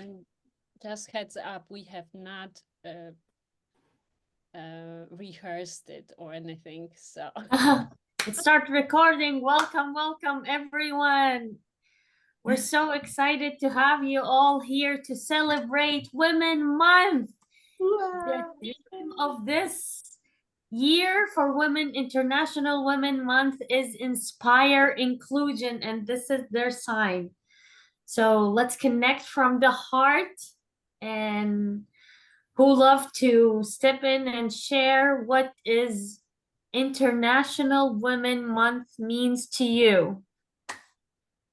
And just heads up, we have not rehearsed it or anything, so. Let's start recording. Welcome, welcome everyone. We're so excited to have you all here to celebrate Women Month. The theme of this year for Women, International Women Month, is Inspire Inclusion, and this is their sign. So let's connect from the heart, and who love to step in and share what is International Women Month means to you.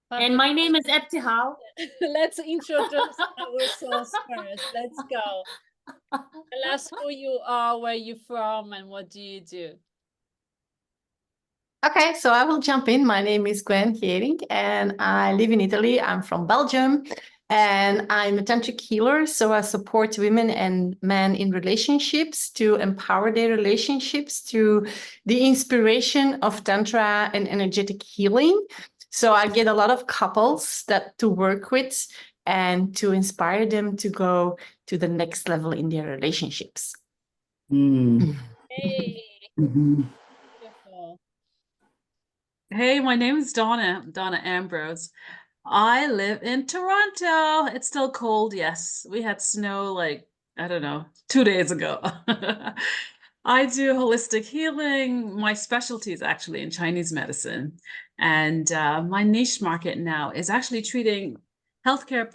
And my name is Ebtihal. Let's introduce ourselves first. Let's go. Tell us who you are, where you're from, and what do you do? Okay, so I will jump in. My name is Gwen Hiering, and I live in Italy. I'm from Belgium, and I'm a tantric healer. So I support women and men in relationships to empower their relationships through the inspiration of Tantra and energetic healing. So I get a lot of couples to work with and to inspire them to go to the next level in their relationships. Hey. Beautiful. Hey, my name is Donna Ambrose. I live in Toronto. It's still cold, yes. We had snow like, I don't know, 2 days ago. I do holistic healing. My specialty is actually in Chinese medicine. And my niche market now is actually treating healthcare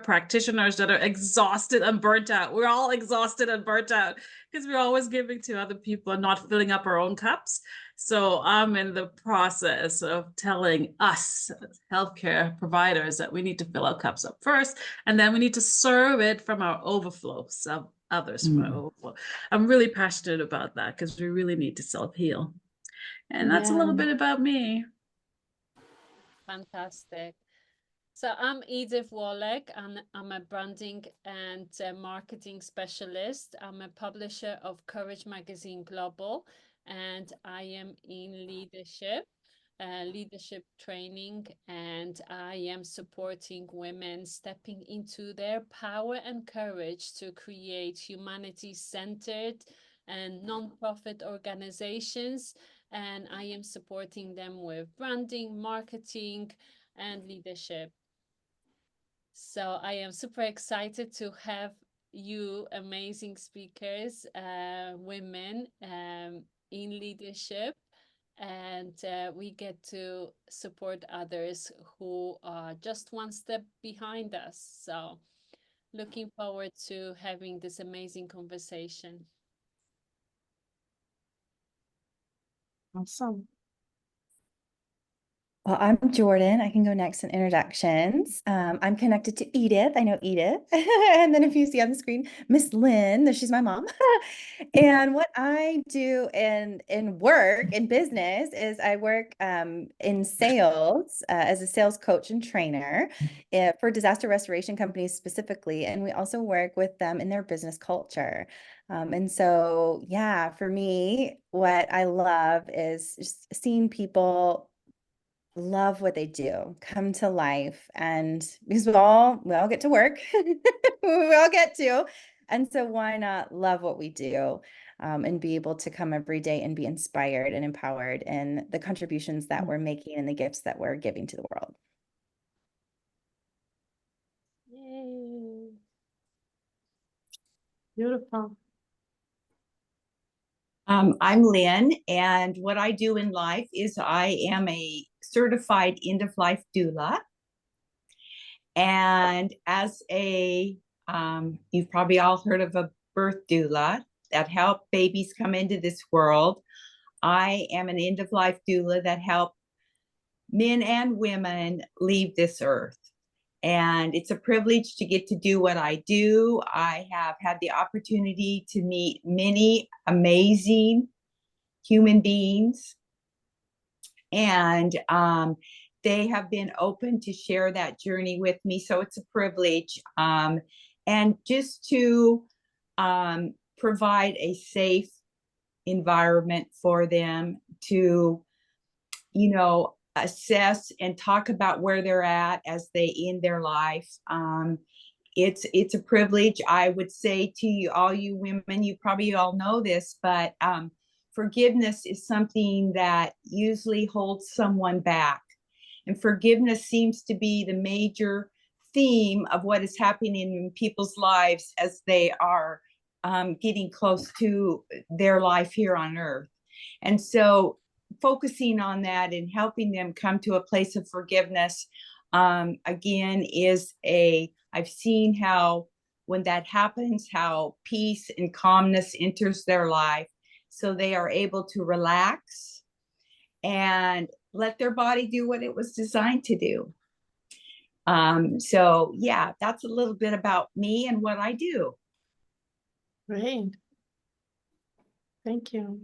practitioners that are exhausted and burnt out. We're all exhausted and burnt out because we're always giving to other people and not filling up our own cups. So I'm in the process of telling us healthcare providers that we need to fill our cups up first, and then we need to serve it from our overflow, so others from our overflow. I'm really passionate about that because we really need to self-heal. And that's a little bit about me. Fantastic. So I'm Edith Wallach, and I'm a branding and marketing specialist. I'm a publisher of Courage Magazine Global, and I am in leadership training, and I am supporting women stepping into their power and courage to create humanity-centered and non-profit organizations. And I am supporting them with branding, marketing, and leadership. So I am super excited to have you amazing speakers, women in leadership, and we get to support others who are just one step behind us. So looking forward to having this amazing conversation. Awesome. Well, I'm Jordan. I can go next in introductions. I'm connected to Edith. I know Edith. And then if you see on the screen, Miss Lynn, she's my mom. And what I do in work, in business, is I work in sales as a sales coach and trainer for disaster restoration companies specifically. And we also work with them in their business culture. And so, yeah, for me, what I love is just seeing people love what they do, come to life, and because we all get to work, we all get to, and so why not love what we do, and be able to come every day and be inspired and empowered in the contributions that we're making and the gifts that we're giving to the world. Yay. Beautiful. I'm Lynn, and what I do in life is I am a certified end-of-life doula. And as a, you've probably all heard of a birth doula that help babies come into this world. I am an end-of-life doula that help men and women leave this earth. And it's a privilege to get to do what I do. I have had the opportunity to meet many amazing human beings, and they have been open to share that journey with me. So it's a privilege. And just to provide a safe environment for them to, assess and talk about where they're at as they end their life. It's a privilege. I would say to you, all you women, you probably all know this, but forgiveness is something that usually holds someone back. And forgiveness seems to be the major theme of what is happening in people's lives as they are getting close to their life here on earth. And so focusing on that and helping them come to a place of forgiveness, again, I've seen how when that happens, how peace and calmness enters their life. So they are able to relax and let their body do what it was designed to do. So yeah, that's a little bit about me and what I do. Great. Thank you.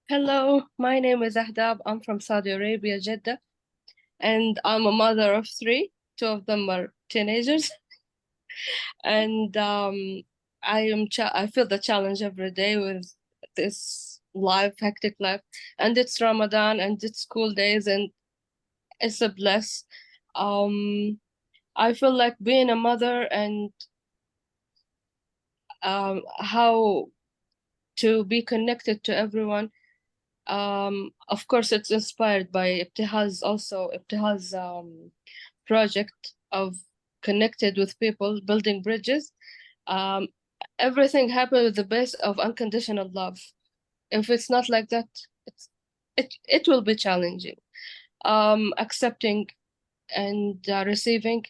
Hello, my name is Ahdab. I'm from Saudi Arabia, Jeddah, and I'm a mother of three. Two of them are teenagers, and I feel the challenge every day with this hectic life, and it's Ramadan and it's school days, and it's a bless. I feel like being a mother and how to be connected to everyone. Of course, it's inspired by Ibtihal's project of connected with people, building bridges. Everything happened with the base of unconditional love. If it's not like that, it will be challenging. Accepting and receiving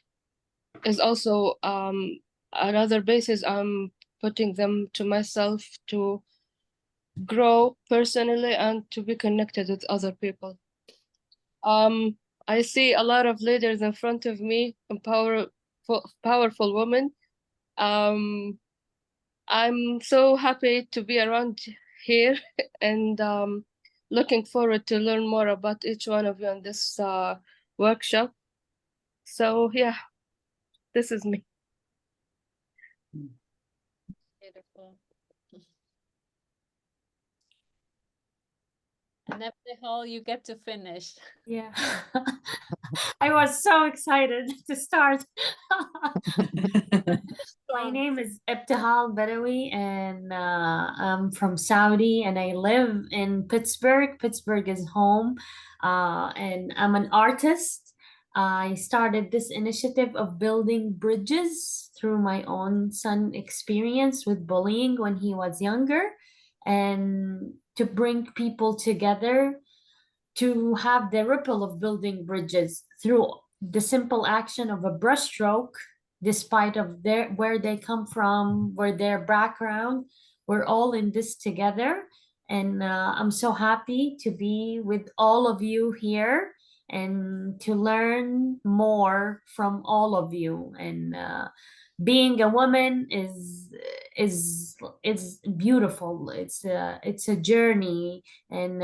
is also another basis. I'm putting them to myself to grow personally and to be connected with other people. I see a lot of leaders in front of me, powerful women. I'm so happy to be around here and looking forward to learn more about each one of you on this workshop. So yeah, this is me. Beautiful. And Ibtihal, you get to finish. Yeah. I was so excited to start. My name is Ibtihal Badawi, and I'm from Saudi, and I live in Pittsburgh. Pittsburgh is home, and I'm an artist. I started this initiative of building bridges through my own son experience with bullying when he was younger, and to bring people together to have the ripple of building bridges through the simple action of a brushstroke, despite of where they come from, where their background. We're all in this together, and I'm so happy to be with all of you here and to learn more from all of you. And being a woman is beautiful. It's a journey, and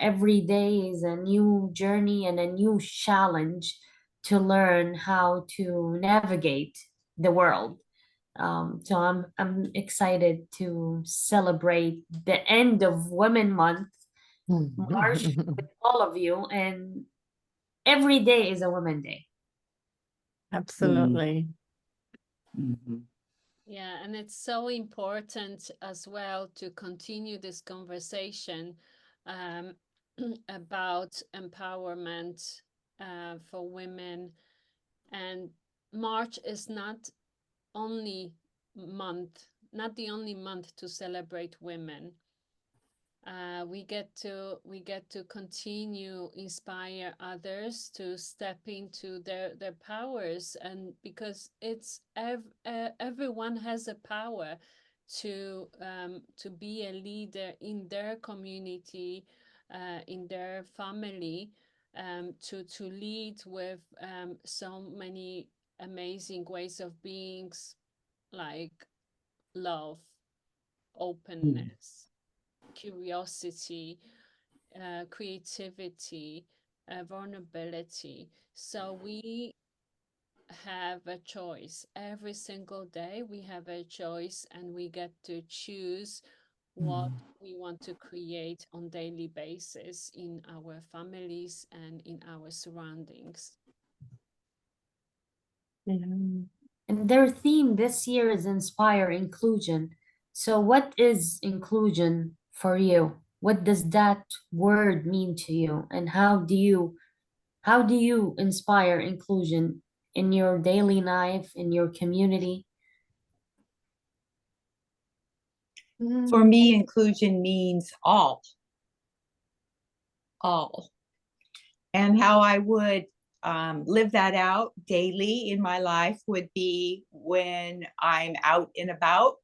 every day is a new journey and a new challenge to learn how to navigate the world. So I'm excited to celebrate the end of Women Month March with all of you, and every day is a Women Day. Absolutely. Mhm. Yeah, and it's so important as well to continue this conversation about empowerment for women. And March is not the only month to celebrate women. We get to continue inspire others to step into their powers, and because it's everyone has a power to be a leader in their community, in their family, to lead with so many amazing ways of being, like love, openness, curiosity, creativity, vulnerability. So we have a choice every single day. We have a choice, and we get to choose what we want to create on daily basis in our families and in our surroundings. And their theme this year is Inspire Inclusion. So what is inclusion for you? What does that word mean to you? And how do you inspire inclusion in your daily life, in your community? For me, inclusion means all. And how I would live that out daily in my life would be when I'm out and about,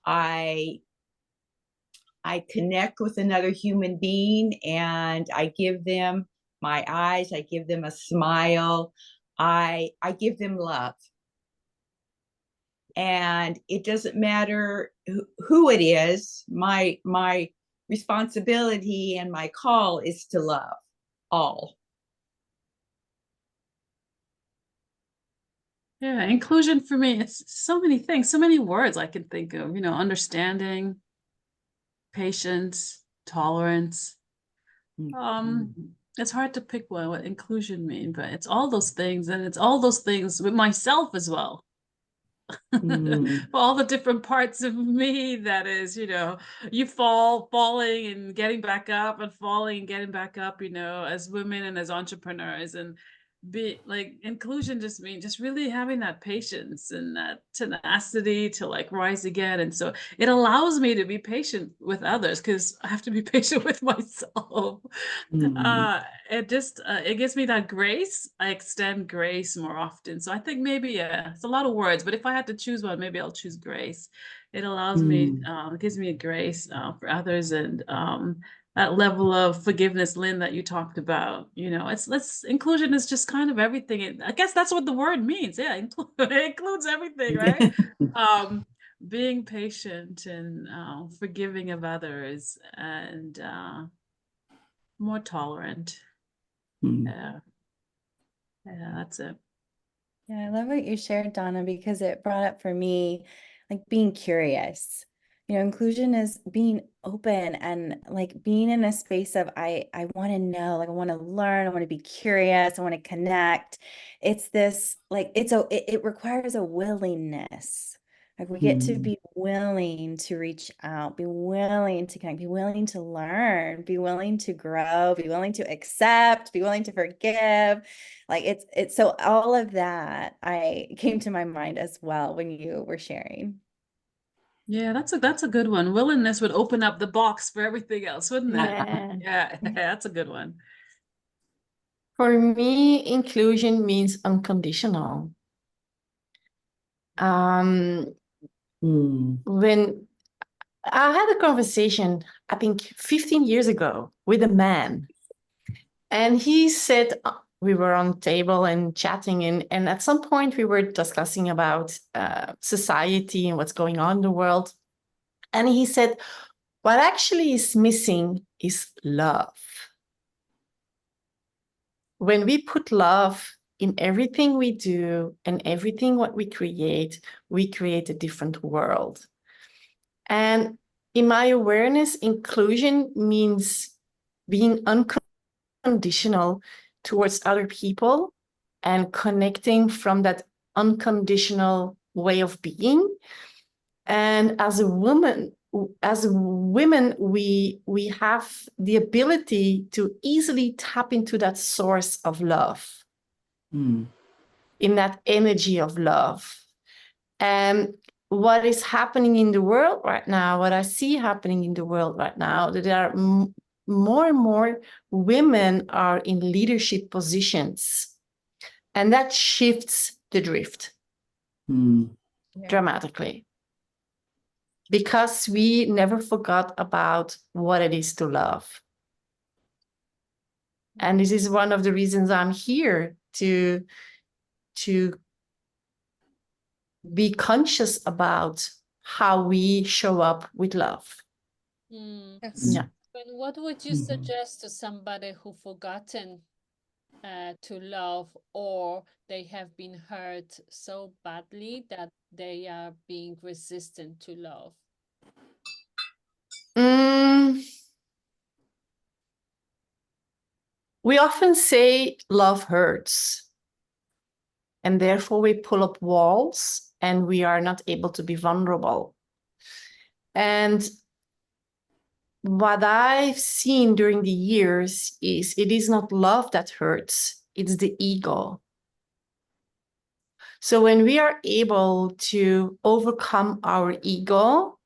I connect with another human being and I give them my eyes, I give them a smile, I give them love. And it doesn't matter who it is, my responsibility and my call is to love all. Yeah, inclusion for me, it's so many things, so many words I can think of, you know, understanding, patience, tolerance. It's hard to pick what inclusion means, but it's all those things, and it's all those things with myself as well. All the different parts of me that is, you know, you falling and getting back up and falling and getting back up, you know, as women and as entrepreneurs. And be like, inclusion just means just really having that patience and that tenacity to like rise again. And so it allows me to be patient with others because I have to be patient with myself. It gives me that grace. I extend grace more often. So I think maybe it's a lot of words, but if I had to choose one, maybe I'll choose grace. It allows me, it gives me a grace for others, and that level of forgiveness, Lynn, that you talked about. You know, inclusion is just kind of everything. I guess that's what the word means. Yeah, it includes everything, right? Being patient and forgiving of others, and more tolerant. Yeah, that's it. Yeah, I love what you shared, Donna, because it brought up for me like being curious. You know, inclusion is being open and like being in a space of I want to know, like I want to learn, I want to be curious, I want to connect. It's this like it requires a willingness. Like we get to be willing to reach out, be willing to connect, be willing to learn, be willing to grow, be willing to accept, be willing to forgive. Like it's so all of that came to my mind as well when you were sharing. Yeah, that's a good one. Willingness would open up the box for everything else, wouldn't it? Yeah. Yeah, that's a good one. For me, inclusion means unconditional. When I had a conversation, I think 15 years ago with a man, and he said, we were on the table and chatting, and at some point we were discussing about society and what's going on in the world. And he said, what actually is missing is love. When we put love in everything we do and everything what we create a different world. And in my awareness, inclusion means being unconditional towards other people and connecting from that unconditional way of being. And as women, we have the ability to easily tap into that source of love, in that energy of love. And what is happening in the world right now, what I see happening in the world right now, that there are more and more women are in leadership positions. And that shifts the drift dramatically. Because we never forgot about what it is to love. And this is one of the reasons I'm here, to be conscious about how we show up with love. Yes. Yeah. And what would you suggest to somebody who forgotten to love, or they have been hurt so badly that they are being resistant to love? We often say love hurts, and therefore we pull up walls and we are not able to be vulnerable. And what I've seen during the years is it is not love that hurts, it's the ego. So when we are able to overcome our ego,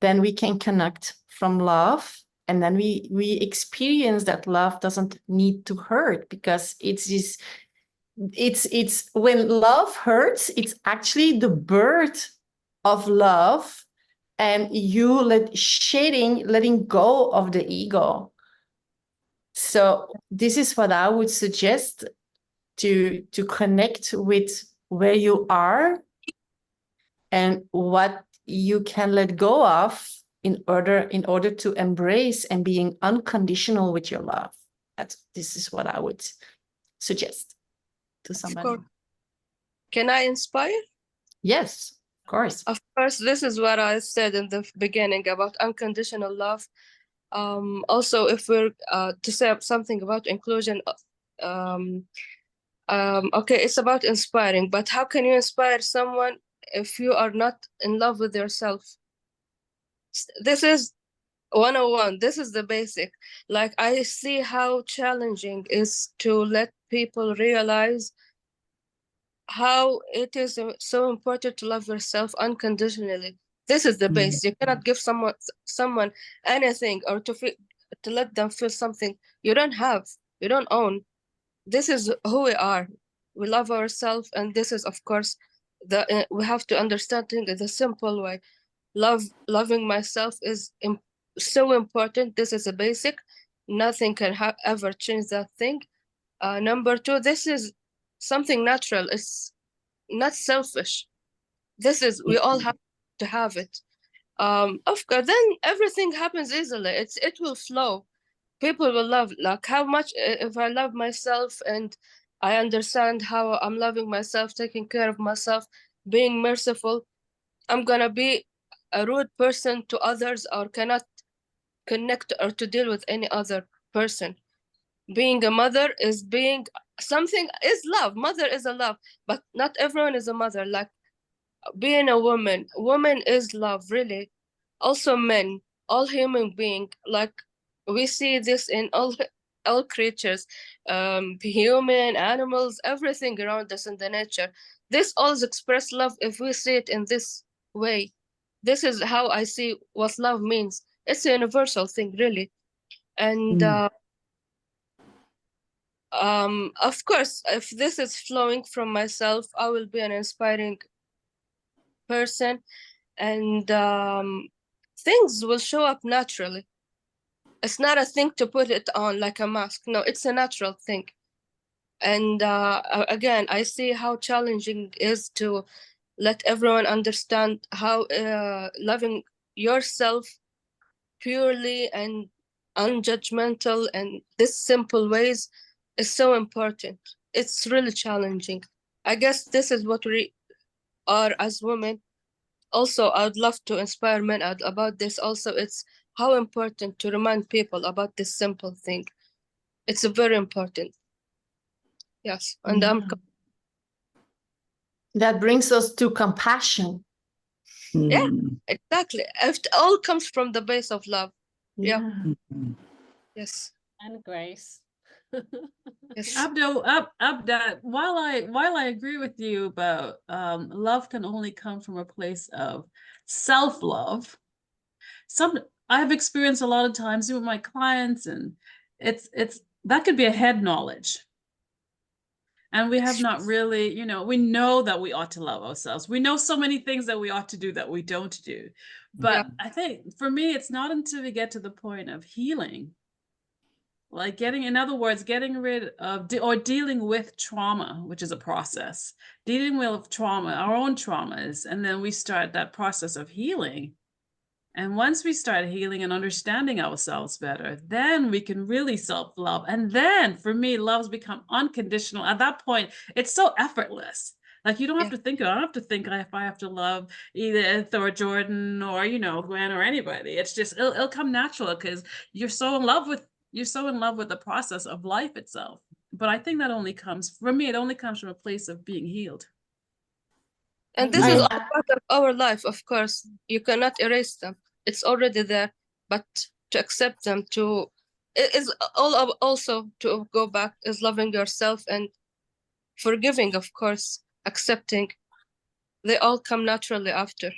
then we can connect from love. And then we experience that love doesn't need to hurt, because it's when love hurts, it's actually the birth of love, and you letting go of the ego. So this is what I would suggest, to connect with where you are and what you can let go of in order to embrace and being unconditional with your love. This is what I would suggest to somebody. course. Can I inspire? Yes, of course. Of course, this is what I said in the beginning about unconditional love. Also, if we're to say something about inclusion, okay, it's about inspiring, but how can you inspire someone if you are not in love with yourself? This is 101. This is the basic. Like, I see how challenging is to let people realize how it is so important to love yourself unconditionally. This is the base. You cannot give someone anything, or to let them feel something you don't have, you don't own. This is who we are. We love ourselves, and this is, of course, we have to understand things in the simple way. Loving myself is so important. This is a basic. Nothing can ever change that thing. Number two, this is something natural. It's not selfish. This is, we all have to have it. Of course, then everything happens easily. It will flow. People will love, like, how much, if I love myself and I understand how I'm loving myself, taking care of myself, being merciful, I'm gonna be a rude person to others, or cannot connect or to deal with any other person. Being a mother is being something, is love. Mother is a love, but not everyone is a mother. Like, being a woman is love, really. Also men, all human being, like, we see this in all creatures, human, animals, everything around us in the nature. This all express love if we see it in this way. This is how I see what love means. It's a universal thing, really. And of course, if this is flowing from myself, I will be an inspiring person, and things will show up naturally. It's not a thing to put it on like a mask. No, it's a natural thing. And again, I see how challenging it is to let everyone understand how loving yourself purely and unjudgmental and this simple ways is so important. It's really challenging. I guess this is what we are as women. Also, I'd love to inspire men about this. Also, it's how important to remind people about this simple thing. It's very important. Yes, and that brings us to compassion. Yeah, exactly. It all comes from the base of love. Yeah. Yes. And grace. Yes. Abda, while I agree with you about love can only come from a place of self-love, I've experienced a lot of times with my clients, and it's that could be a head knowledge. And we have not really, we know that we ought to love ourselves. We know so many things that we ought to do that we don't do. But I think for me, it's not until we get to the point of healing, like in other words, getting rid of or dealing with trauma, which is a process, dealing with trauma, our own traumas, and then we start that process of healing. And once we start healing and understanding ourselves better, then we can really self-love. And then for me, love's become unconditional. At that point, it's so effortless. Like you don't have Yeah. to think, I don't have to think if I have to love Edith or Jordan or, you know, Gwen or anybody. It's just, it'll come natural because you're so in love with the process of life itself. But I think that only comes, for me, it only comes from a place of being healed. And this is I- all part of our life, of course. You cannot erase them. It's already there, but to accept them, it is all of also to go back is loving yourself and forgiving, of course, accepting. They all come naturally after.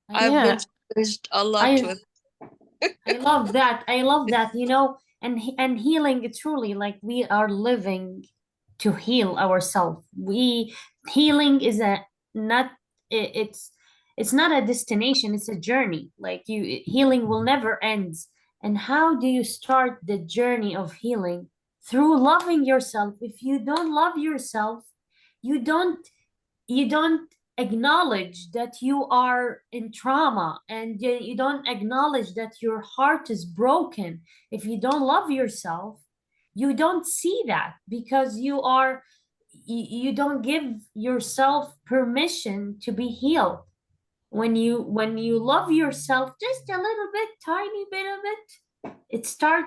I've Yeah. been challenged a lot I- with. I love that. I love that, you know, and healing, it's truly like we are living to heal ourselves. Healing is it's not a destination, it's a journey. Like healing will never end. And how do you start the journey of healing? Through loving yourself. If you don't love yourself, you don't acknowledge that you are in trauma, and you don't acknowledge that your heart is broken. If you don't love yourself, you don't see that, because you don't give yourself permission to be healed. When you love yourself just a little bit, tiny bit of it, it start,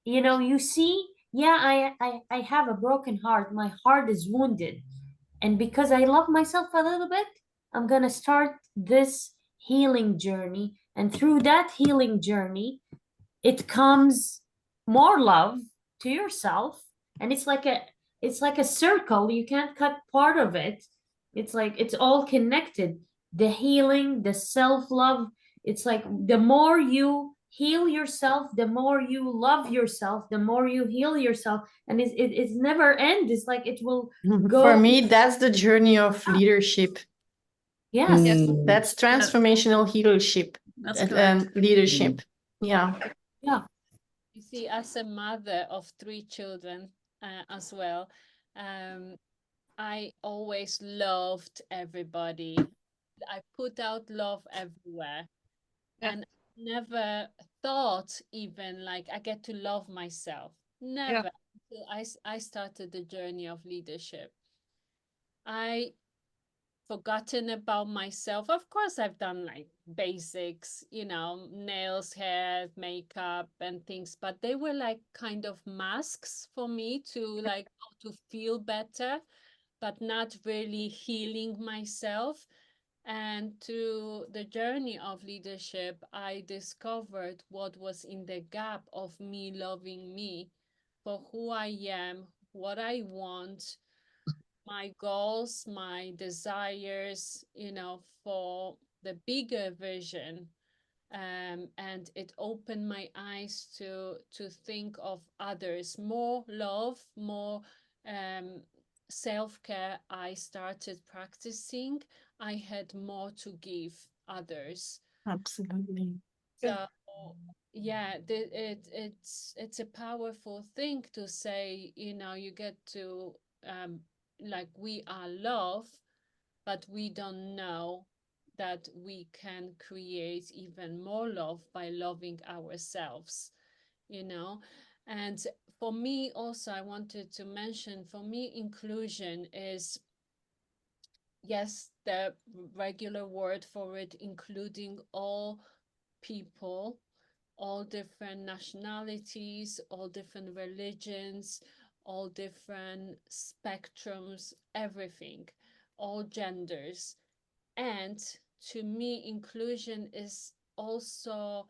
you know, you see, yeah, I have a broken heart, my heart is wounded, and because I love myself a little bit, I'm going to start this healing journey. And through that healing journey, it comes more love to yourself. And it's like a circle. You can't cut part of it. It's like it's all connected. The healing, the self-love, it's like the more you heal yourself, the more you love yourself, the more you heal yourself, and it's never end. It's like it will go. For me, that's the journey of leadership. Yes. Yes. That's transformational leadership. That's correct. Leadership. Yeah. Yeah. You see, as a mother of 3 children as well, I always loved everybody. I put out love everywhere. Yeah. And never thought even like I get to love myself. Never. Until I started the journey of leadership. I forgotten about myself. Of course, I've done like basics, you know, nails, hair, makeup and things, but they were like kind of masks for me to like to feel better, but not really healing myself. And through the journey of leadership, I discovered what was in the gap of me loving me for who I am, what I want, my goals, my desires, you know, for the bigger vision. And it opened my eyes to think of others, more love, more self-care. I started practicing. I had more to give others. Absolutely. So yeah, it's a powerful thing to say, you know, you get to like we are love, but we don't know that we can create even more love by loving ourselves, you know. And for me also, I wanted to mention, for me, inclusion is, yes, the regular word for it, including all people, all different nationalities, all different religions, all different spectrums, everything, all genders. And to me, inclusion is also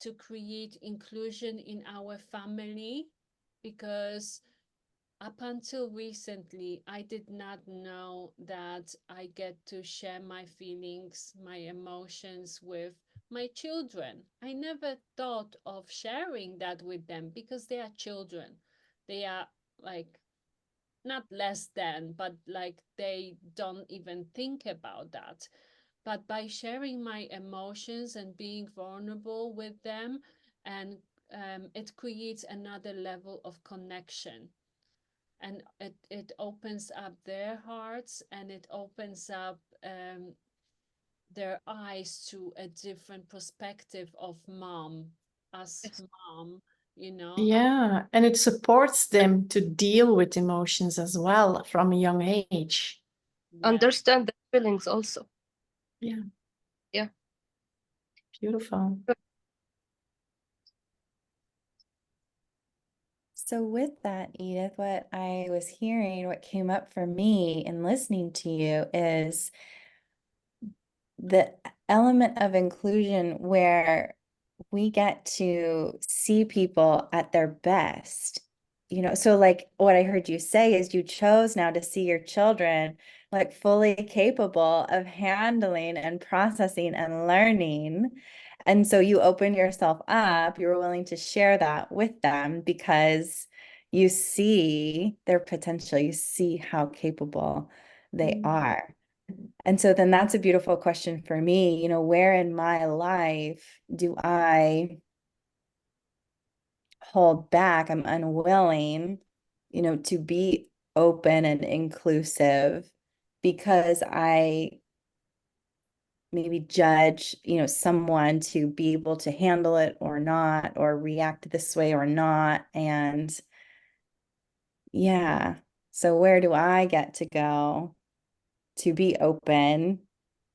to create inclusion in our family, because up until recently, I did not know that I get to share my feelings, my emotions with my children. I never thought of sharing that with them because they are children. They are like not less than, but like they don't even think about that. But by sharing my emotions and being vulnerable with them, and it creates another level of connection. And it opens up their hearts, and it opens up their eyes to a different perspective of mom, as mom, you know. Yeah, and it supports them to deal with emotions as well from a young age. Yeah. understand the feelings also. Beautiful. So with that, Edith, what I was hearing, what came up for me in listening to you is the element of inclusion where we get to see people at their best. You know, so like what I heard you say is you chose now to see your children like fully capable of handling and processing and learning. And so you opened yourself up, you were willing to share that with them because you see their potential, you see how capable they are. And so then that's a beautiful question for me, you know, where in my life do I hold back? I'm unwilling, you know, to be open and inclusive because I maybe judge, you know, someone to be able to handle it or not, or react this way or not. And yeah, so where do I get to go to be open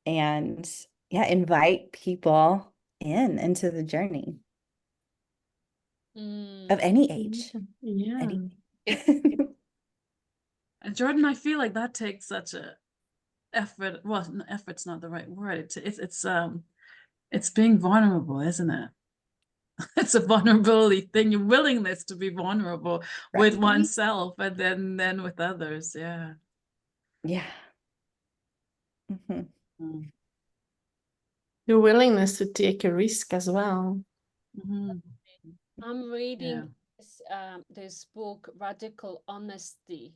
and invite people into the journey of any age. Yeah. Any- And Jordan, I feel like that takes such a effort. Well, effort's not the right word. It's being vulnerable, isn't it? It's a vulnerability thing, your willingness to be vulnerable with Right. oneself and then with others. Yeah. Yeah. Mhm. Mm. Your willingness to take a risk as well. Mhm. I'm reading Yeah. this book, Radical Honesty.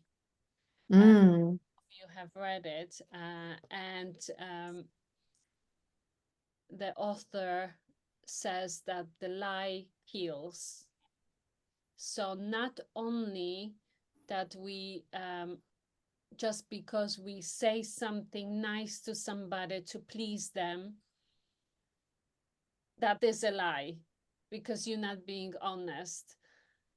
Mm. You have read it, and the author says that the lie heals. So not only that we just because we say something nice to somebody to please them, that is a lie because you're not being honest.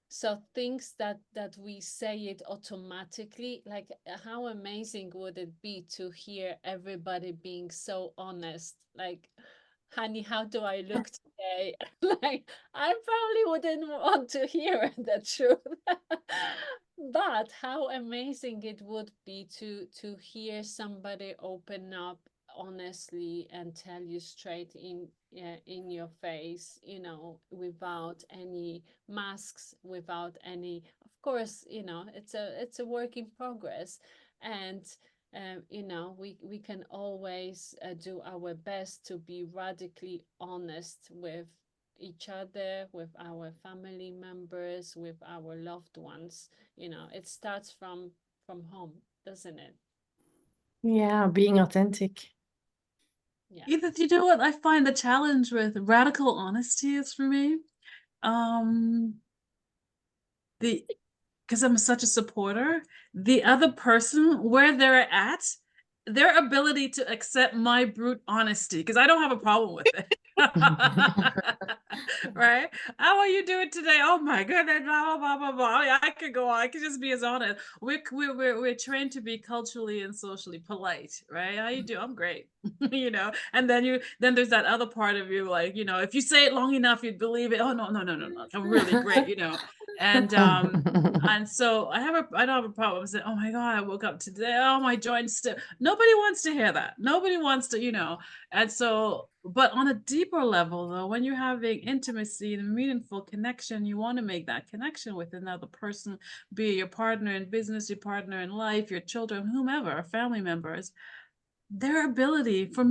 So things that we say it automatically, like how amazing would it be to hear everybody being so honest, like, honey, how do I look today? Like, I probably wouldn't want to hear the truth. But how amazing it would be to hear somebody open up honestly and tell you straight in your face, you know, without any masks, without any, of course, you know, it's a work in progress. And you know, we can always do our best to be radically honest with each other, with our family members, with our loved ones. You know, it starts from home, doesn't it? Yeah, being authentic. Yeah. Edith, you know what I find the challenge with radical honesty is for me? Because I'm such a supporter, the other person, where they're at, their ability to accept my brute honesty, because I don't have a problem with it. Right? How are you doing today? Oh my goodness, blah, blah, blah, blah, blah. Yeah, I could go on. I could just be as honest. We're trained to be culturally and socially polite, right? How you do? I'm great. You know, and then there's that other part of you, like, you know, if you say it long enough, you'd believe it. Oh no, I'm really great, you know. And so I don't have a problem saying, oh my God, I woke up today, oh my joints stiff. Nobody wants to hear that. Nobody wants to, you know. And so, but on a deeper level though, when you're having intimacy and a meaningful connection, you want to make that connection with another person, be it your partner in business, your partner in life, your children, whomever, family members. Their ability to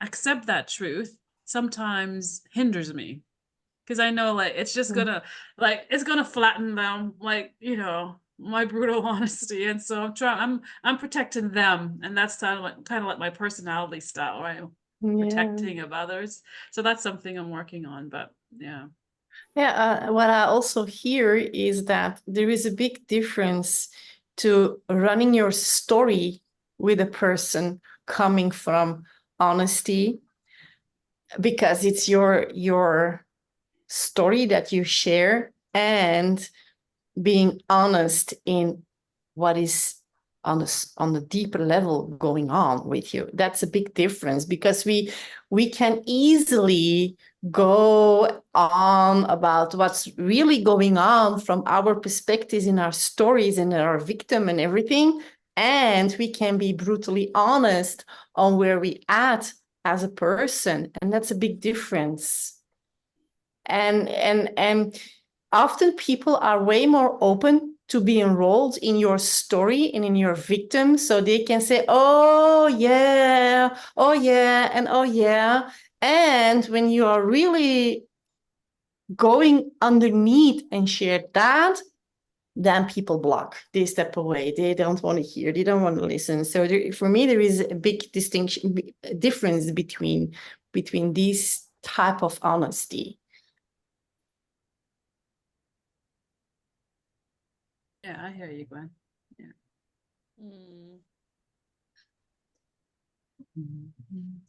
accept that truth sometimes hinders me, because I know, like, it's just gonna, like, it's gonna flatten them, like, you know, my brutal honesty. And so I'm protecting them, and that's kind of like my personality style, right? Protecting of others. So that's something I'm working on. But yeah. What I also hear is that there is a big difference to running your story with a person coming from honesty, because it's your story that you share, and being honest in what is on the deeper level going on with you. That's a big difference, because we can easily go on about what's really going on from our perspectives in our stories and our victim and everything, and we can be brutally honest on where we at as a person, and that's a big difference. And often people are way more open to be enrolled in your story and in your victim, so they can say, oh yeah, and oh yeah. And when you are really going underneath and share that, then people block, they step away, they don't want to hear, they don't want to listen. So there, for me, there is a big difference between these type of honesty. Yeah, I hear you, Gwen. Mm.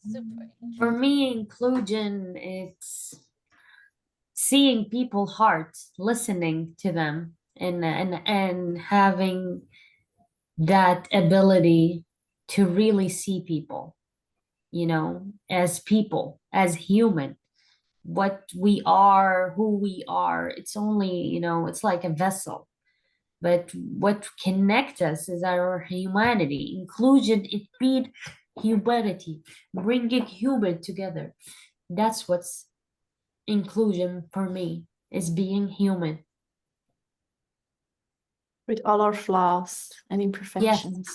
Super For interesting. me, inclusion, it's seeing people's hearts, listening to them, and having that ability to really see people, you know, as people, as human, what we are, who we are. It's only, you know, it's like a vessel. But what connects us is our humanity. Inclusion, it means humanity, bringing human together. That's what's inclusion for me, is being human. With all our flaws and imperfections.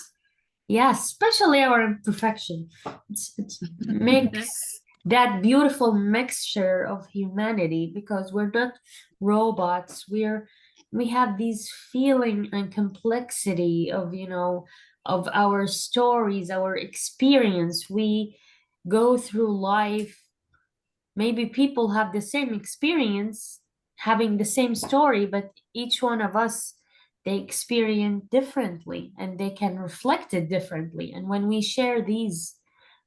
Yeah, especially our imperfection. It's makes that beautiful mixture of humanity, because we're not robots. We have these feeling and complexity of, you know, of our stories, our experience. We go through life. Maybe people have the same experience, having the same story, but each one of us, they experience differently and they can reflect it differently. And when we share these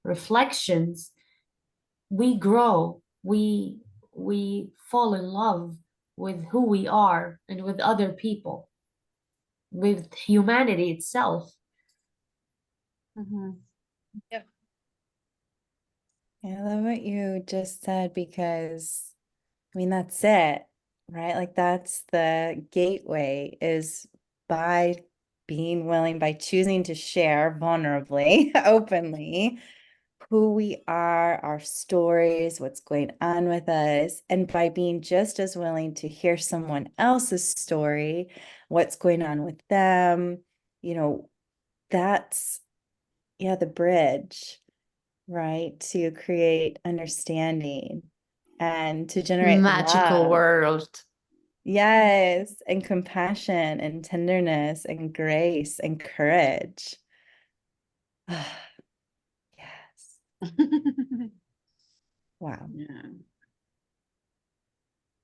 reflections, we grow, we fall in love with who we are and with other people, with humanity itself. Yeah, I love what you just said, because I mean, that's it, right? Like, that's the gateway, is by being willing, by choosing to share vulnerably, openly, who we are, our stories, what's going on with us, and by being just as willing to hear someone else's story, what's going on with them, you know, that's, yeah, the bridge, right? To create understanding and to generate Magical love. world. Yes, and compassion and tenderness and grace and courage. Yes. Wow. Yeah.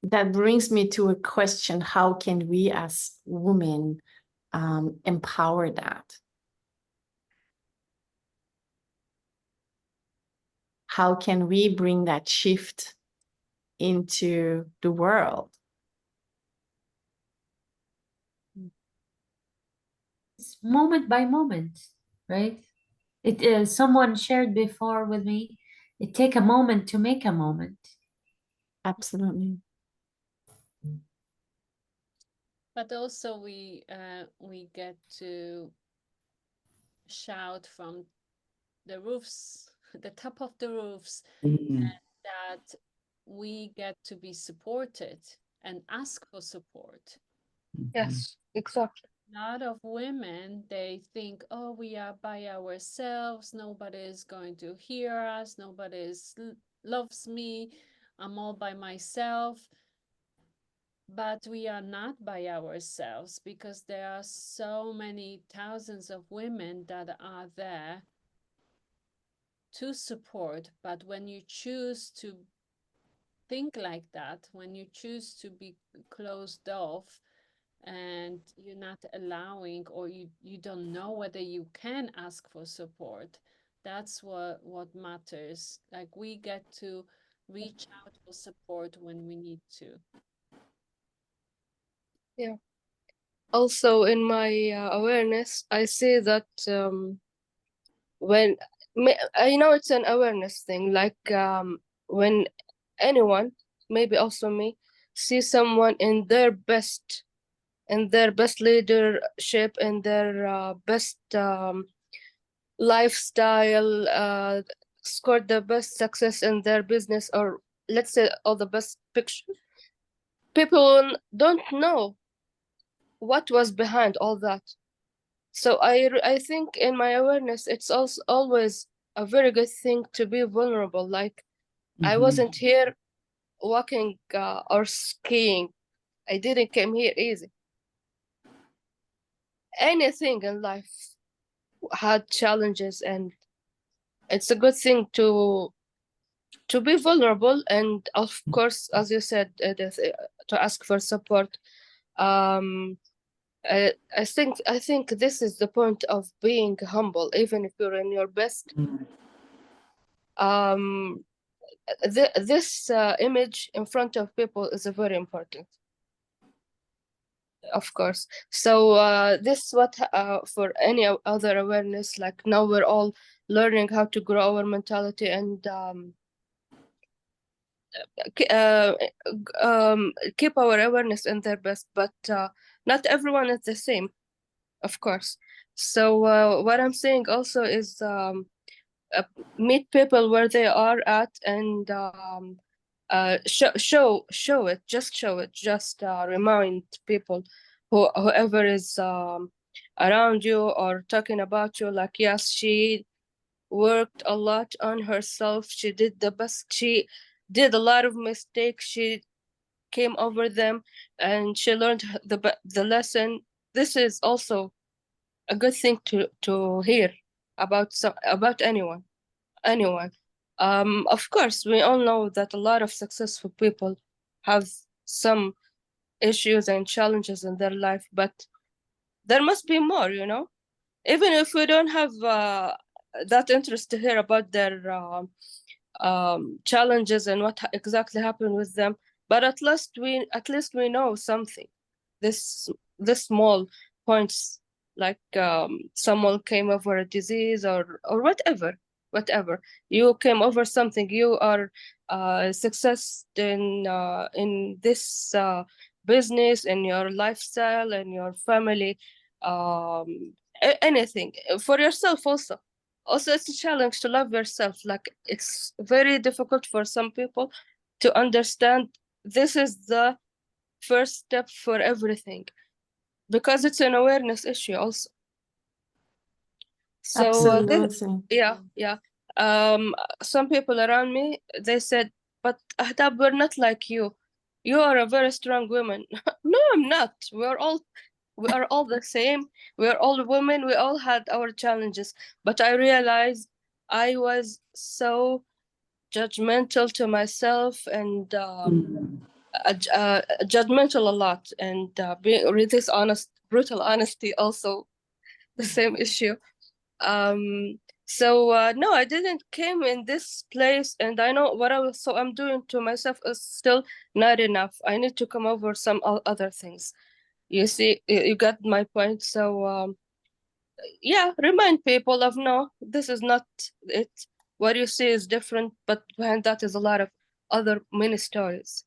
That brings me to a question: how can we as women empower that? How can we bring that shift into the world? It's moment by moment, right? It is, someone shared before with me, it take a moment to make a moment. Absolutely. But also we get to shout from the roofs, the top of the roofs, that we get to be supported and ask for support. Yes, exactly. A lot of women, they think, oh, we are by ourselves, nobody is going to hear us, nobody loves me, I'm all by myself. But we are not by ourselves, because there are so many thousands of women that are there to support. But when you choose to think like that, when you choose to be closed off and you're not allowing, or you don't know whether you can ask for support, that's what matters. Like, we get to reach out for support when we need to. Yeah. Also, in my awareness, I see that when I know it's an awareness thing, like when anyone, maybe also me, see someone in their best leadership, in their best lifestyle, scored the best success in their business, or let's say all the best picture, people don't know what was behind all that. So I think in my awareness, it's also always a very good thing to be vulnerable. Like I wasn't here walking or skiing. I didn't came here easy. Anything in life had challenges, and it's a good thing to be vulnerable, and of course, as you said, to ask for support. I think this is the point of being humble, even if you're in your best. This image in front of people is very important, of course. So this what for any other awareness, like now we're all learning how to grow our mentality and keep our awareness in their best, but not everyone is the same, of course. So what I'm saying also is meet people where they are at, and show it. Just remind people, whoever is around you or talking about you, like, yes, she worked a lot on herself. She did the best. She did a lot of mistakes. She came over them, and she learned the lesson. This is also a good thing to hear about anyone. Of course, we all know that a lot of successful people have some issues and challenges in their life, but there must be more, even if we don't have that interest to hear about their challenges and what exactly happened with them, but at least we know something. This small points, like someone came over a disease or whatever you came over something, you are success in this business, in your lifestyle, in your family, anything for yourself also. It's a challenge to love yourself. Like, it's very difficult for some people to understand this is the first step for everything, because it's an awareness issue also. So Absolutely. yeah. Some people around me, they said, but Ahdab, we're not like you. You are a very strong woman. No, I'm not. We are all the same. We are all women. We all had our challenges. But I realized I was so judgmental to myself, and judgmental a lot, and being with this brutal honesty also the same issue. So no, I didn't came in this place, and I know what I'm doing to myself is still not enough. I need to come over some other things. You see, you got my point. So yeah, remind people of, no, this is not it. What you see is different, but behind that is a lot of other many stories.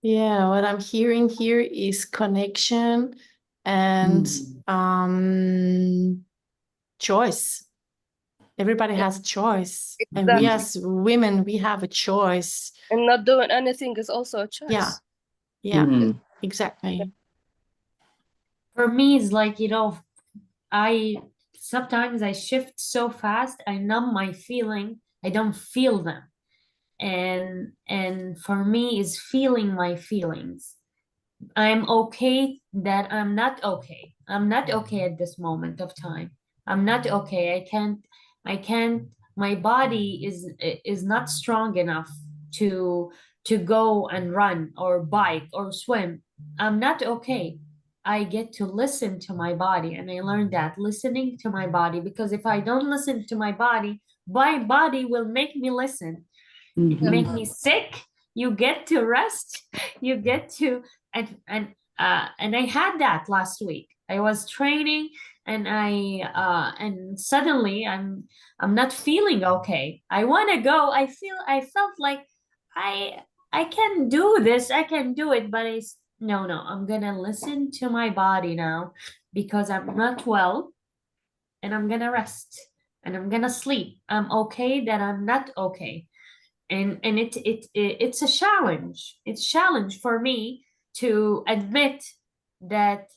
Yeah, what I'm hearing here is connection and choice. Everybody has a choice. And we as women, we have a choice. And not doing anything is also a choice. Yeah, exactly. For me, it's like, sometimes I shift so fast, I numb my feeling, I don't feel them. And for me is feeling my feelings. I'm okay that I'm not okay. I'm not okay at this moment of time. I'm not okay. I can't, my body is not strong enough to go and run or bike or swim. I'm not okay. I get to listen to my body, and I learned that listening to my body, because if I don't listen to my body will make me listen. Make me sick. You get to rest. You get to, and and I had that last week. I was training, and and suddenly I'm not feeling okay. I want to go. I felt like I can do this. I can do it, but no, I'm gonna listen to my body now, because I'm not well, and I'm gonna rest, and I'm gonna sleep. I'm okay that I'm not okay. And it's a challenge. It's challenge for me to admit that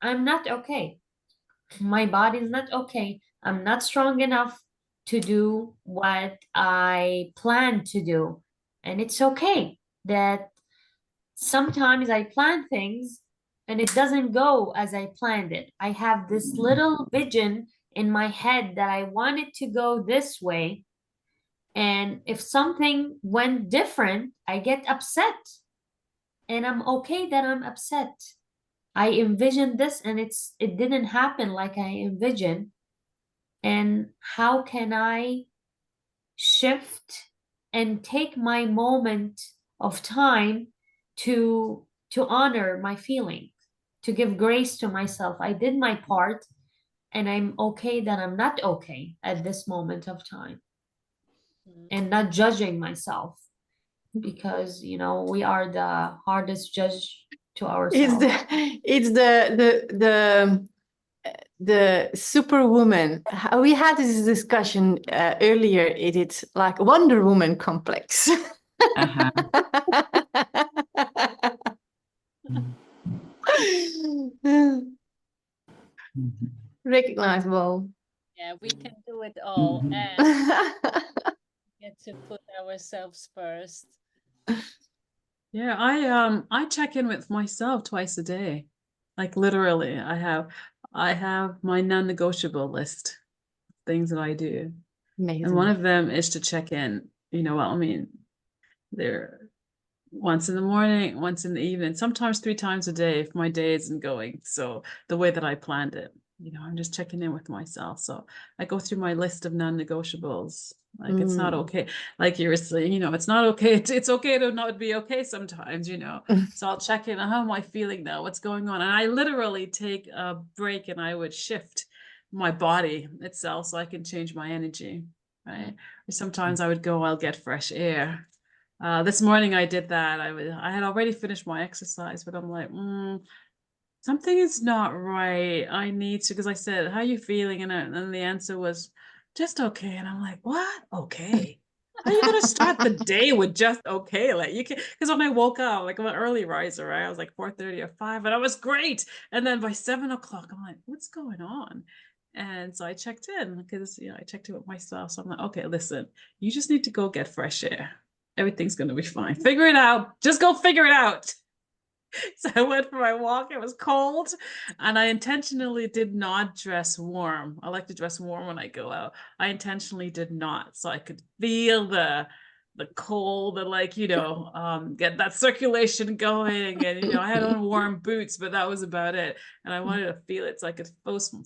I'm not okay. My body's not okay. I'm not strong enough to do what I plan to do. And it's okay that sometimes I plan things and it doesn't go as I planned it. I have this little vision in my head that I want it to go this way. And if something went different, I get upset. And I'm okay that I'm upset. I envisioned this and it didn't happen like I envisioned. And how can I shift and take my moment of time to honor my feelings, to give grace to myself? I did my part, and I'm okay that I'm not okay at this moment of time, and not judging myself, because we are the hardest judge to ourselves. It's the superwoman. We had this discussion earlier. It's like Wonder Woman complex. Uh-huh. Recognizable. Yeah, we can do it all, and get to put ourselves first. Yeah, I check in with myself twice a day. Like literally, I have my non-negotiable list of things that I do. Amazing. And one of them is to check in, I mean, they're once in the morning, once in the evening, sometimes 3 times a day if my day isn't going so the way that I planned it. I'm just checking in with myself. So I go through my list of non-negotiables. Like it's not okay. Like you were saying, it's not okay. It's okay to not be okay sometimes, So I'll check in on how am I feeling now? What's going on? And I literally take a break and I would shift my body itself so I can change my energy, right? Or sometimes I would go, I'll get fresh air. This morning I did that. I had already finished my exercise, but I'm like, something is not right. I need to, because I said, how are you feeling? And the answer was just okay. And I'm like, what? Okay. How are you going to start the day with just okay? Like you can, because when I woke up, like I'm an early riser, right? I was like 4:30 or 5, and I was great. And then by 7 o'clock, I'm like, what's going on? And so I checked in because, I checked in with myself. So I'm like, okay, listen, you just need to go get fresh air. Everything's going to be fine. Figure it out. Just go figure it out. So I went for my walk. It was cold, and I intentionally did not dress warm. I like to dress warm when I go out. I intentionally did not, so I could feel the cold and get that circulation going. And I had on warm boots, but that was about it. And I wanted to feel it so I could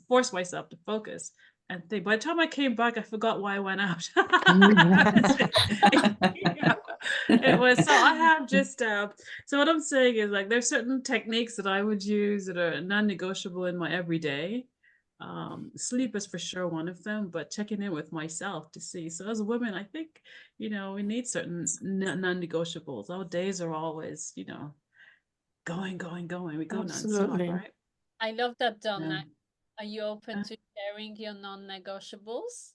force myself to focus and think. By the time I came back, I forgot why I went out. It was so I have just so what I'm saying is like there's certain techniques that I would use that are non-negotiable in my everyday. Sleep is for sure one of them, but checking in with myself to see. So as a woman, I think we need certain non-negotiables. Our days are always going. We go Absolutely. nonstop, right? I love that, Donna. Are you open to sharing your non-negotiables?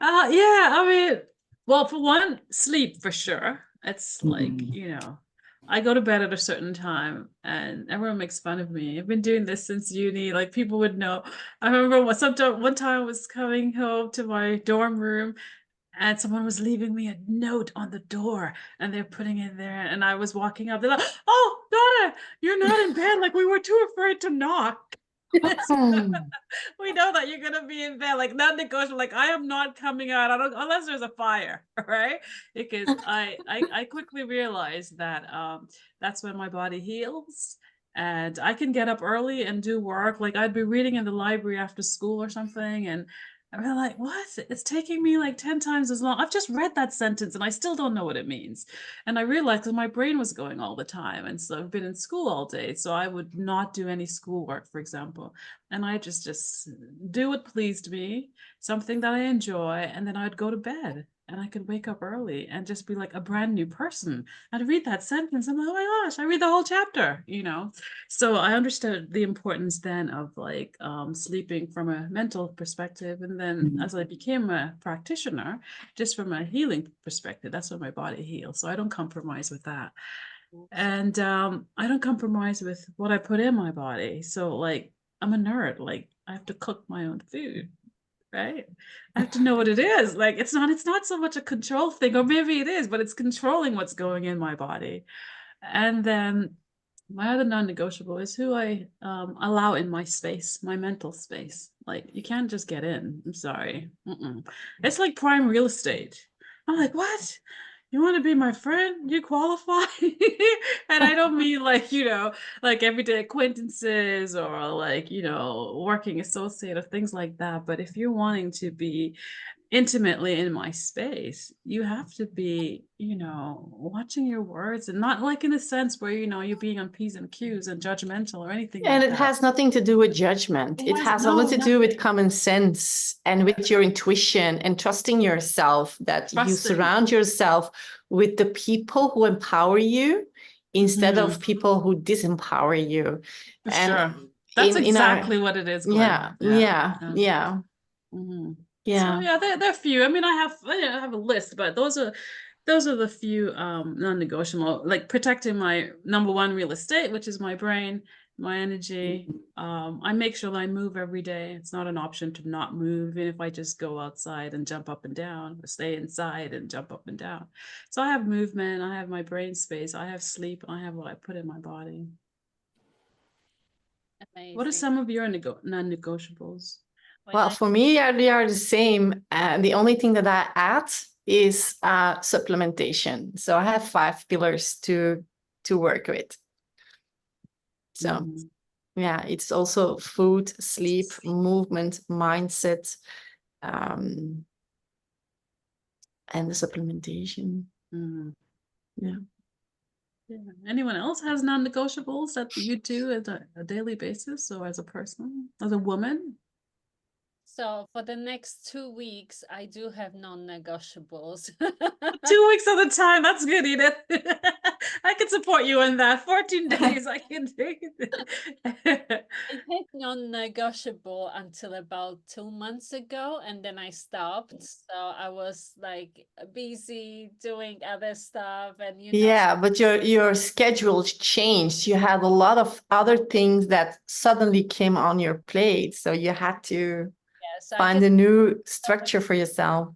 Yeah, I mean, well, for one, sleep for sure. It's like, I go to bed at a certain time and everyone makes fun of me. I've been doing this since uni. Like people would know. I remember one time I was coming home to my dorm room and someone was leaving me a note on the door and they're putting it there. And I was walking up. They're like, oh, Donna, you're not in bed. Like we were too afraid to knock. We know that you're gonna be in bed, like non-negotiable. Like I am not coming out. Unless there's a fire, right? Because I quickly realized that that's when my body heals, and I can get up early and do work. Like I'd be reading in the library after school or something, and I was like, what? It's taking me like 10 times as long. I've just read that sentence and I still don't know what it means. And I realized that my brain was going all the time. And so I've been in school all day. So I would not do any schoolwork, for example. And I just do what pleased me, something that I enjoy, and then I'd go to bed. And I could wake up early and just be like a brand new person. I'd read that sentence. I'm like, oh my gosh, I read the whole chapter, you know? So I understood the importance then of like sleeping from a mental perspective. And then as I became a practitioner, just from a healing perspective, that's when my body heals. So I don't compromise with that. And I don't compromise with what I put in my body. So like, I'm a nerd. Like I have to cook my own food. Right? I have to know what it is. Like it's not so much a control thing, or maybe it is, but it's controlling what's going in my body. And then my other non-negotiable is who I allow in my space, my mental space. Like you can't just get in. I'm sorry. It's like prime real estate. I'm like, what? You want to be my friend? You qualify? And I don't mean like, you know, like everyday acquaintances or like, you know, working associate or things like that. But if you're wanting to be intimately in my space, you have to be, you know, watching your words, and not like in a sense where, you know, you're being on P's and Q's and judgmental or anything And like it that. has nothing to do with judgment. It has all to do with common sense and with your intuition and trusting yourself, that you surround yourself with the people who empower you instead of people who disempower you. For sure. That's exactly what it is, Gwen. Yeah. So yeah, there are a few. I mean, I have a list, but those are the few non-negotiable. Like protecting my number one real estate, which is my brain, my energy. I make sure that I move every day. It's not an option to not move, even if I just go outside and jump up and down, or stay inside and jump up and down. So I have movement, I have my brain space, I have sleep, and I have what I put in my body. Amazing. What are some of your non-negotiables? Well, for me, they are the same. The only thing that I add is supplementation. So I have 5 pillars to work with. So yeah, it's also food, sleep, movement, mindset, and the supplementation. Yeah. Anyone else has non-negotiables that you do at a daily basis, or as a person, as a woman? So for the next 2 weeks, I do have non-negotiables. 2 weeks at a time. That's good, Edith. I can support you in that. 14 days, I can do it. I hit non-negotiable until about 2 months ago, and then I stopped. So I was like busy doing other stuff, and you know. Yeah, but your schedule changed. You had a lot of other things that suddenly came on your plate, so you had to find a new structure for yourself.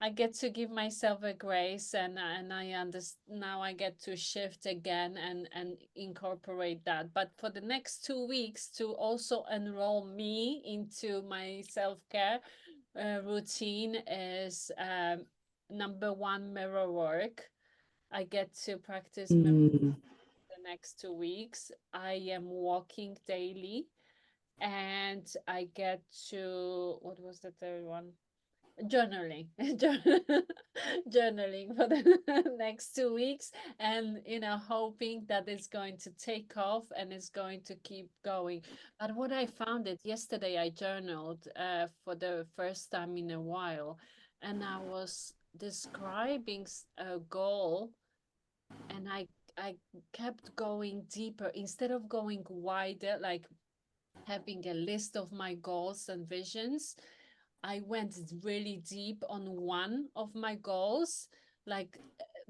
I get to give myself a grace, and I understand now. I get to shift again and incorporate that. But for the next 2 weeks, to also enroll me into my self-care routine is number 1, mirror work. I get to practice the next 2 weeks. I am walking daily, and I get to, what was the third one? Journaling. Journaling for the next 2 weeks, and you know, hoping that it's going to take off and it's going to keep going. But what I found it yesterday, I journaled for the first time in a while, and I was describing a goal, and I kept going deeper instead of going wider, like having a list of my goals and visions. I went really deep on one of my goals, like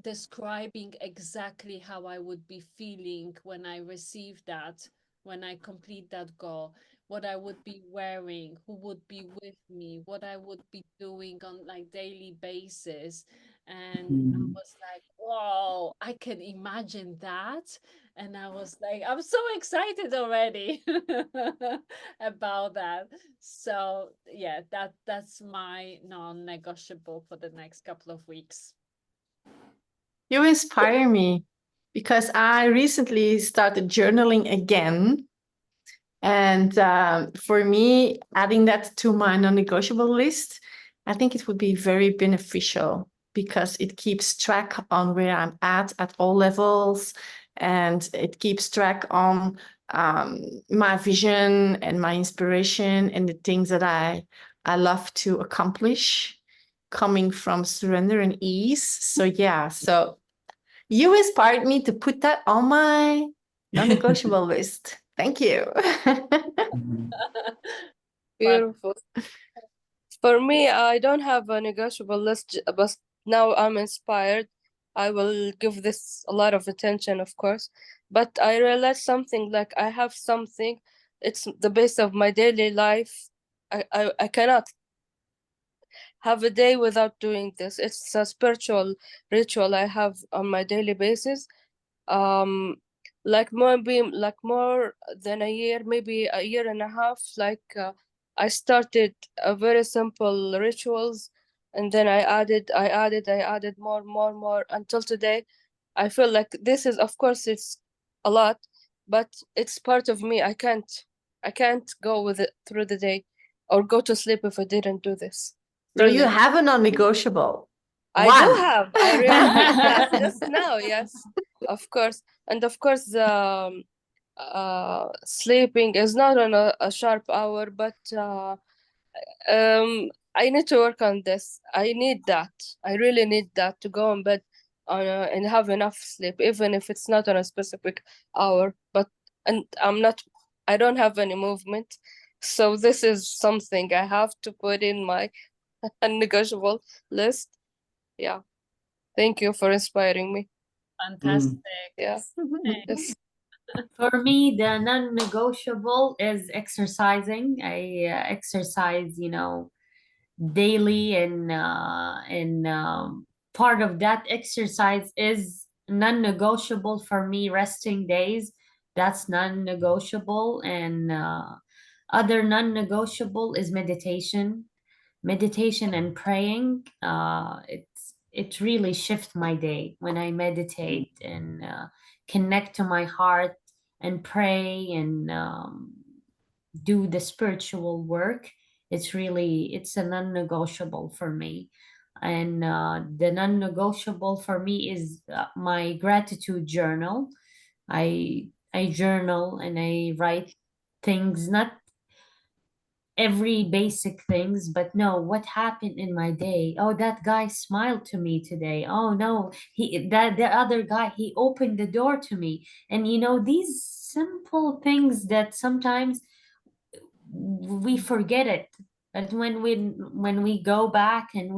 describing exactly how I would be feeling when I receive that, when I complete that goal, what I would be wearing, who would be with me, what I would be doing on like daily basis. And I was like, whoa, I can imagine that. And I was like, I'm so excited already about that. So yeah, that's my non-negotiable for the next couple of weeks. You inspire me, because I recently started journaling again. And for me, adding that to my non-negotiable list, I think it would be very beneficial because it keeps track on where I'm at all levels, and it keeps track on my vision and my inspiration and the things that I love to accomplish, coming from surrender and ease. So yeah, so you inspired me to put that on my non-negotiable list. Thank you. Beautiful. For me, I don't have a negotiable list, but now I'm inspired. I will give this a lot of attention, of course. But I realized something, like I have something, it's the base of my daily life. I cannot have a day without doing this. It's a spiritual ritual I have on my daily basis. Like more than a year, maybe a year and a half, I started a very simple rituals, and then I added more until today. I feel like this is, of course, it's a lot, but it's part of me. I can't go with it through the day or go to sleep if I didn't do this. So you Really. have a non-negotiable. I One. do have. I realized that just now. Yes, of course. And of course, sleeping is not on a sharp hour, but I need to work on this. I need that. I really need that to go in bed and have enough sleep, even if it's not on a specific hour. And I don't have any movement. So this is something I have to put in my unnegotiable list. Yeah. Thank you for inspiring me. Fantastic. Yeah. Yes. For me, the non-negotiable is exercising. I exercise, daily, and part of that exercise is non-negotiable for me. Resting days, that's non-negotiable, and other non-negotiable is meditation and praying. It really shifts my day when I meditate and connect to my heart and pray and do the spiritual work. It's a non-negotiable for me. And the non-negotiable for me is my gratitude journal. I journal and I write things, not every basic things, but no, what happened in my day? Oh, that guy smiled to me today. Oh no, the other guy, he opened the door to me. And these simple things that sometimes we forget it, but when we go back and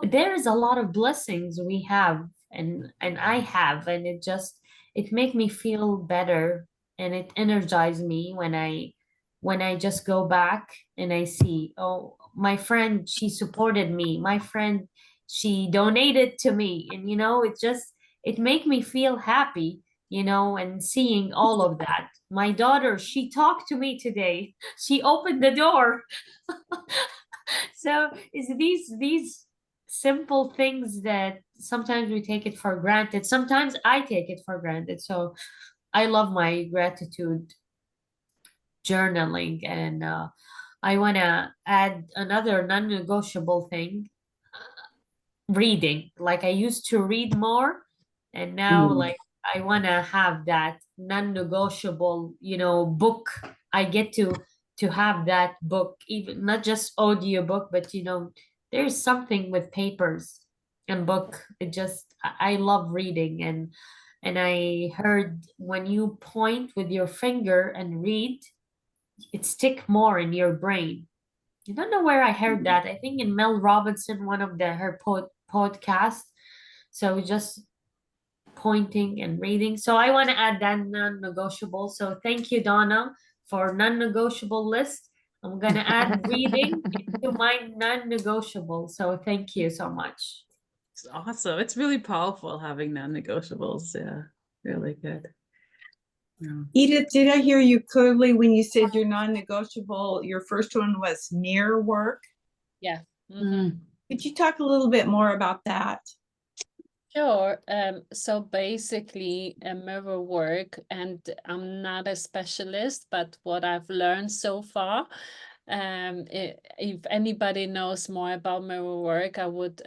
there's a lot of blessings we have, and I have, and it make me feel better, and it energizes me when I just go back and I see, oh, my friend, she supported me. My friend, she donated to me. And, it make me feel happy, and seeing all of that. My daughter, she talked to me today. She opened the door. So it's these simple things that sometimes we take it for granted. Sometimes I take it for granted. So I love my gratitude journaling, and I want to add another non-negotiable thing, reading. Like I used to read more, and now like I want to have that non-negotiable book. I get to have that book, even not just audiobook, but there's something with papers and book. I love reading, and I heard when you point with your finger and read, it stick more in your brain. I don't know where I heard that. I think in Mel Robinson, one of her podcasts. So just pointing and reading. So I want to add that non-negotiable. So thank you, Donna, for non-negotiable list. I'm going to add reading to my non-negotiable. So thank you so much. It's awesome. It's really powerful having non-negotiables. Yeah, really good. Yeah. Edith, did I hear you clearly when you said your non-negotiable, your first one was mirror work? Yeah. Could you talk a little bit more about that? Sure. So basically, mirror work, and I'm not a specialist, but what I've learned so far, if anybody knows more about mirror work, I would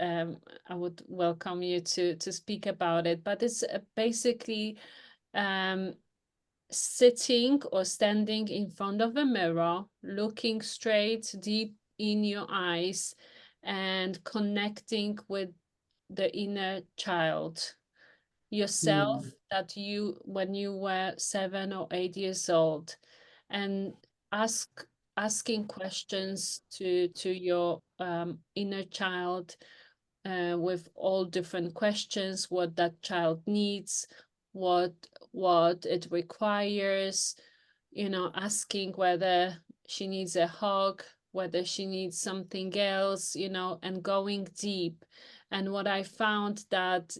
welcome you to speak about it. But it's basically sitting or standing in front of a mirror, looking straight deep in your eyes, and connecting with the inner child, yourself that you when you were 7 or 8 years old, and asking questions to your inner child, with all different questions, what that child needs, what it requires, asking whether she needs a hug, whether she needs something else, and going deep. And what I found that,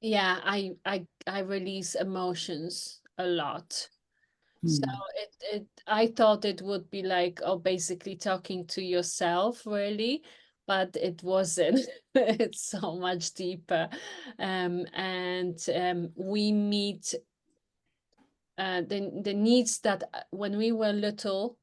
yeah, I release emotions a lot. So I thought it would be like, oh, basically talking to yourself, really, but it wasn't. It's so much deeper. And we meet the needs that when we were little,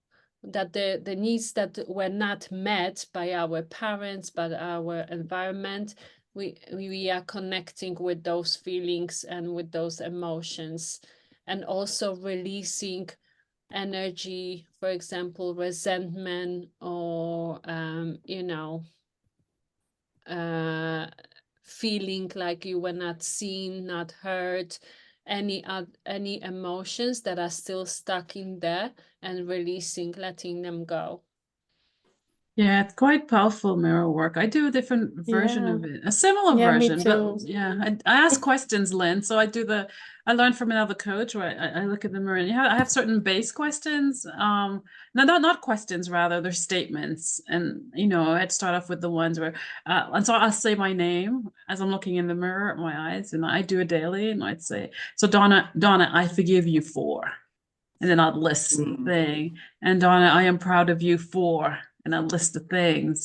that the needs that were not met by our parents, but our environment, we are connecting with those feelings and with those emotions, and also releasing energy, for example, resentment, or feeling like you were not seen, not heard, any emotions that are still stuck in there, and releasing, letting them go. Yeah, it's quite powerful mirror work. I do a different version of it, a similar Yeah, me version, too. but yeah, I ask questions, Lynn. So I learned from another coach where I look at the mirror, and I have certain base questions. No, not questions, rather, they're statements. And, I'd start off with the ones where, and so I'll say my name as I'm looking in the mirror at my eyes, and I do it daily, and I'd say, so Donna, I forgive you for, and then I'd list the thing, and Donna, I am proud of you for, and a list of things,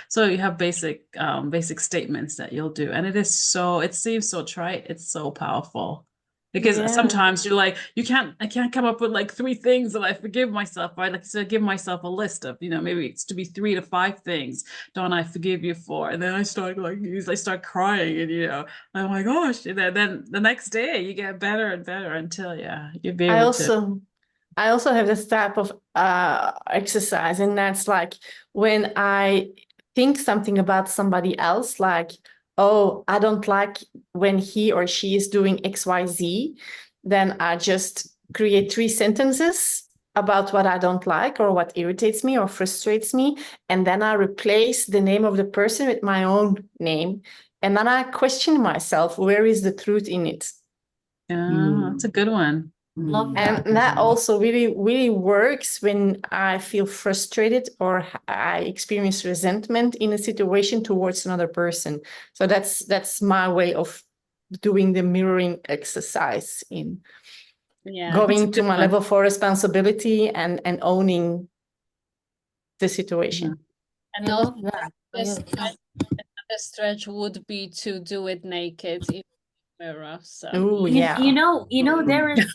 so you have basic statements that you'll do. And it seems so trite, it's so powerful, because sometimes you're like, I can't come up with like 3 things that I forgive myself. I like to give myself a list of, maybe it's to be 3 to 5 things, Dawn, I forgive you for. And then I start crying, and oh my gosh. And then the next day you get better and better until you'll be able to. I also have this type of exercise, and that's like when I think something about somebody else, like, oh, I don't like when he or she is doing XYZ, then I just create 3 sentences about what I don't like, or what irritates me or frustrates me, and then I replace the name of the person with my own name, and then I question myself, where is the truth in it? Yeah, that's a good one. Love that. And that also really, really works when I feel frustrated or I experience resentment in a situation towards another person. So that's my way of doing the mirroring exercise, in going to my level 4 responsibility and owning the situation. And also, the stretch would be to do it naked in the mirror. So oh yeah, there is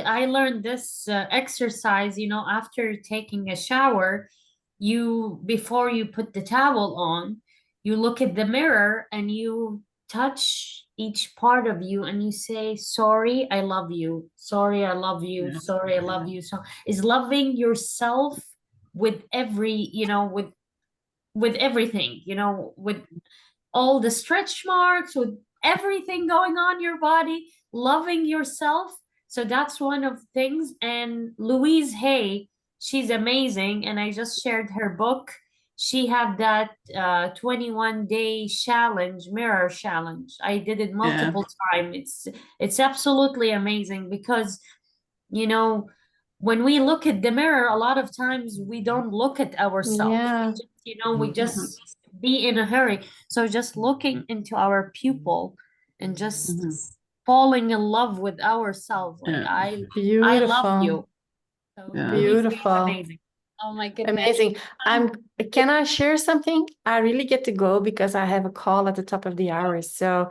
I learned this exercise, after taking a shower, before you put the towel on, you look at the mirror and you touch each part of you and you say, sorry, I love you. Sorry, I love you. Sorry, I love you. So is loving yourself with every, with everything, with all the stretch marks, with everything going on your body, loving yourself. So that's one of things. And Louise Hay, she's amazing. And I just shared her book. She had that 21-day challenge, mirror challenge. I did it multiple times. It's absolutely amazing, because, when we look at the mirror, a lot of times we don't look at ourselves. We just be in a hurry. So just looking into our pupil and just falling in love with ourselves. Like, I love you. So beautiful. amazing. Oh my goodness. Amazing. Can I share something? I really get to go because I have a call at the top of the hour. So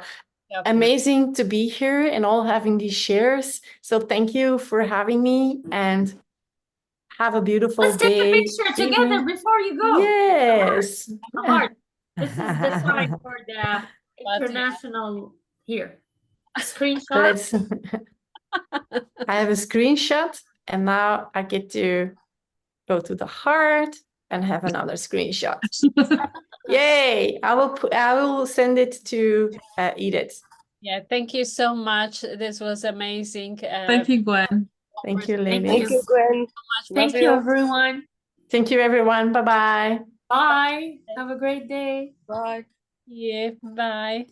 Yeah, amazing to be here and all having these shares. So thank you for having me and have a beautiful Let's take a day. picture together evening. before you go. Yes. A heart. This is the sign for the international here. Screenshot. Let's. I have a screenshot and now I get to go to the heart and have another screenshot. Yay! I will send it to Edith. Yeah, thank you so much. This was amazing. Thank you, Gwen. Thank you, Thank ladies. Thank you, Gwen. Thank Love you, everyone. Thank you, everyone. Bye-bye. Bye. Have a great day. Bye. Yeah, bye.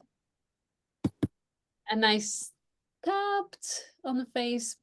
And I stopped on Facebook.